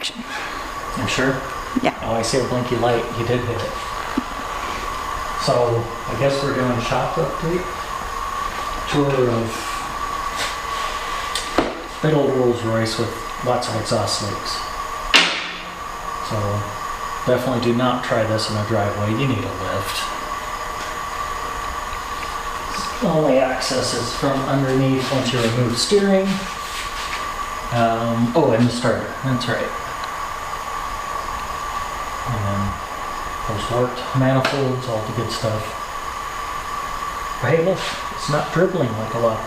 intersection. I'm sure. Yeah. Oh, I see a blinky light. You did hit it. So I guess we're doing shop update. Tour of big old Rolls Royce with lots of exhaust leaks. So definitely do not try this in a driveway. You need a lift. The only access is from underneath once you remove steering. And the starter. That's right. And then those warped manifolds, all the good stuff. But hey, look, it's not dribbling like a lot.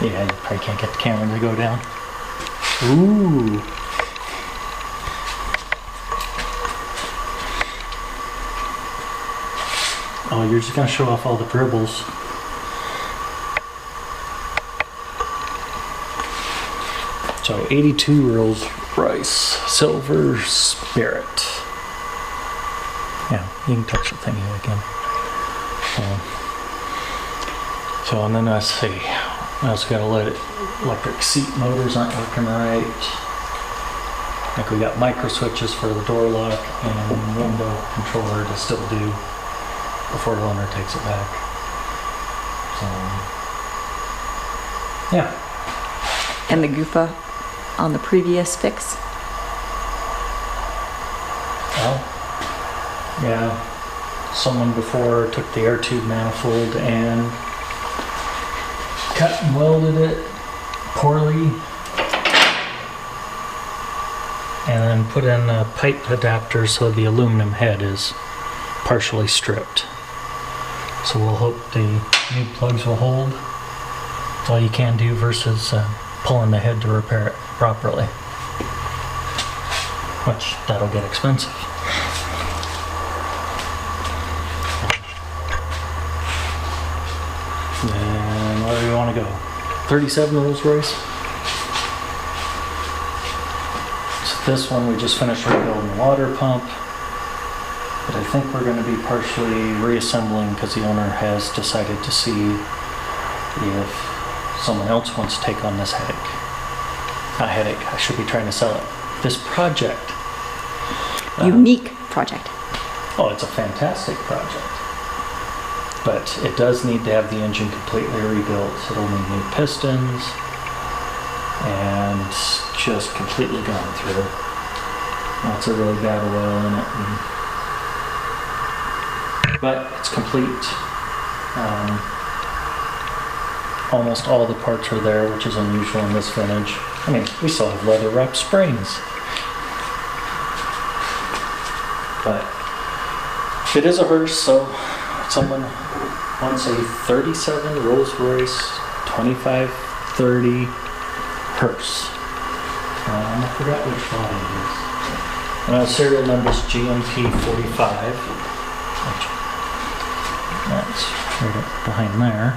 Yeah, you probably can't get the camera to go down. Ooh. Oh, you're just gonna show off all the dribbles. So 82 Rolls Royce Silver Spirit. Yeah, you can touch the thing again. So and then let's see. I also gotta let it. Electric seat motors aren't working right. Like we got micro switches for the door lock and window controller to still do before the owner takes it back. So yeah. And the goofa on the previous fix. Well, yeah. Someone before took the air tube manifold and cut and welded it poorly, and then put in a pipe adapter so the aluminum head is partially stripped. So we'll hope the new plugs will hold. That's all you can do versus pulling the head to repair it properly, which that'll get expensive. And where do we want to go? 37 Rolls Royce. So this one we just finished rebuilding the water pump, but I think we're going to be partially reassembling because the owner has decided to see if someone else wants to take on this headache. Not headache, I should be trying to sell it. This project. Unique project. Oh, it's a fantastic project. But it does need to have the engine completely rebuilt. It'll need new pistons and just completely gone through. Lots of really bad oil in it. But it's complete. Almost all the parts are there, which is unusual in this vintage. I mean, we still have leather wrapped springs. But it is a hearse, so someone wants a 37 Rolls Royce 2530 hearse. I forgot which body it is. And our serial number is GMP45. That's right up behind there.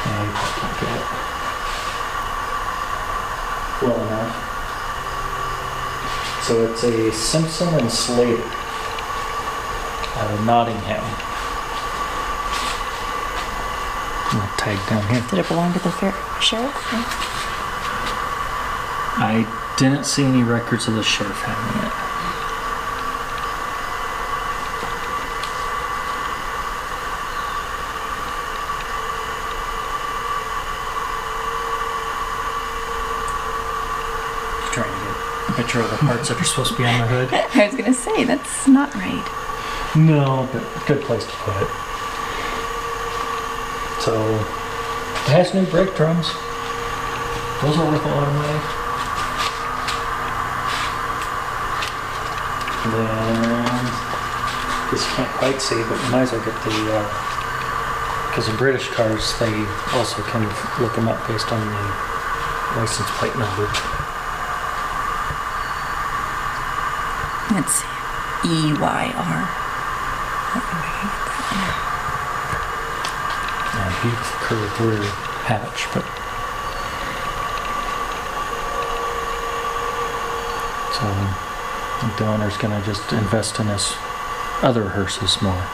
Yeah, you probably can't get it well enough. So it's a Simpson and Slater out of Nottingham. Tag down here. Did it belong to the sheriff? Yeah. I didn't see any records of the sheriff having it. Trying to get a picture of the parts that are supposed to be on the hood. I was going to say, that's not right. No, but good place to put it. So, it has new brake drums. Those are worth a lot of money. And then, this you can't quite see, but you might as well get the, because in British cars, they also can look them up based on the license plate number. Let's see. EYR. Beautiful curved rear hatch, but so the owner's gonna just invest in his other hearses more.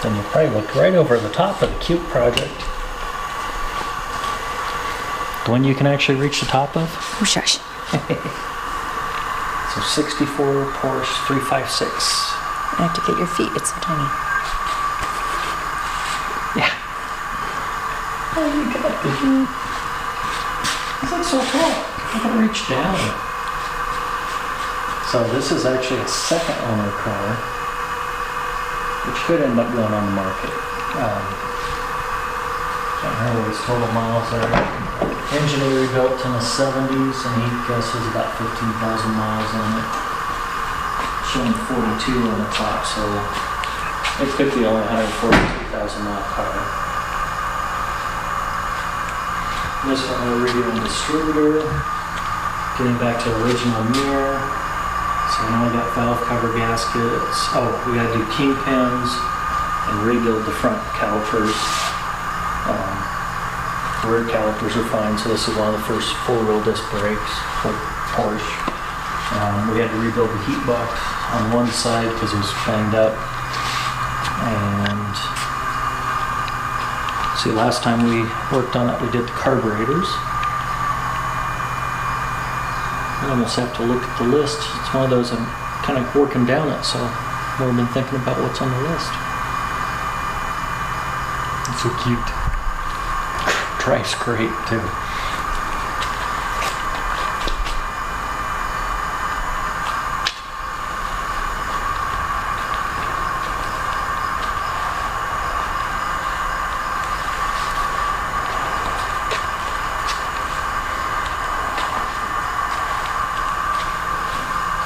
Then you probably looked right over the top of the cute project. The one you can actually reach the top of? Oh, shush. So 64 Porsche 356. I have to get your feet. It's so tiny. Yeah. Oh, you got it. Did you? It's like so tall. I gotta reach down. So this is actually a second owner car, which could end up going on the market. Can't remember what his total miles are. Engine he rebuilt in the 70s, and he guesses about 15,000 miles on it. Showing 42 on the top, so it could be only 142,000 mile car. This one we're redoing distributor, getting back to original mirror. So now we got valve cover gaskets. Oh, we gotta do kingpins and rebuild the front calipers. Rear calipers are fine, so this is one of the first four-wheel disc brakes for Porsche. We had to rebuild the heat box on one side because it was banged up. And see, last time we worked on it, we did the carburetors. I almost have to look at the list. It's one of those I'm kind of working down it, so I've more been thinking about what's on the list. It's so cute. Drives great too.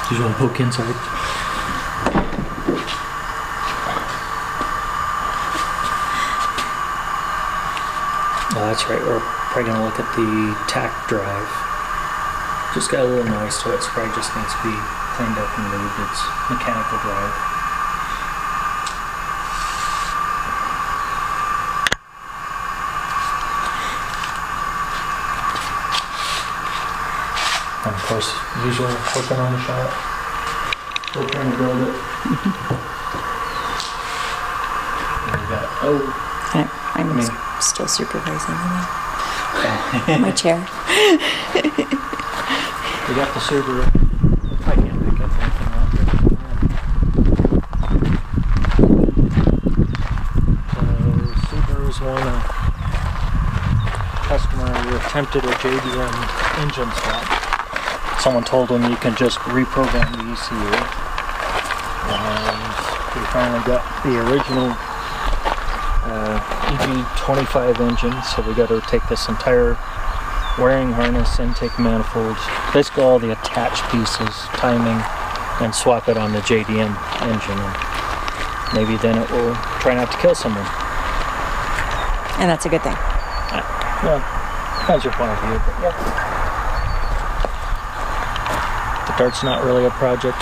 Did you want to poke inside? Oh, that's right. We're probably going to look at the tack drive. Just got a little noise to it, so probably just needs to be cleaned up and moved. It's mechanical drive. And of course, usual working on the shop. Still trying to build it. And we got, I'm still supervising my chair. We got the Subaru. I can't pick up anything out there. The Subaru's one customer who attempted a JDM engine swap. Someone told him you can just reprogram the ECU. And we finally got the original EG25 engine, so we got to take this entire wiring harness, intake manifold, basically all the attached pieces, timing, and swap it on the JDM engine. And maybe then it will try not to kill someone. And that's a good thing. Well, depends your point of view, but yeah. The Dart's not really a project.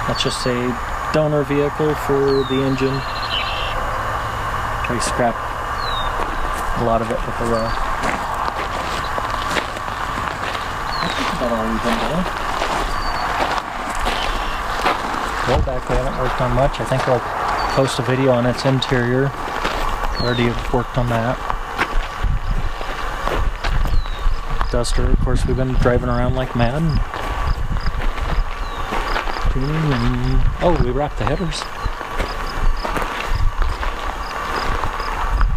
That's just a donor vehicle for the engine. I scrapped a lot of it with the raw. I think about all we've been doing. Rollback we haven't worked on much. I think I'll post a video on its interior. Already worked on that. Duster, of course, we've been driving around like mad. Tuning and oh, we wrapped the headers.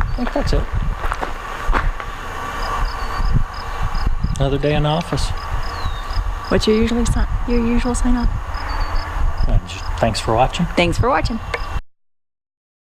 I think that's it. Another day in the office. What's your usual sign off? Thanks for watching. Thanks for watching.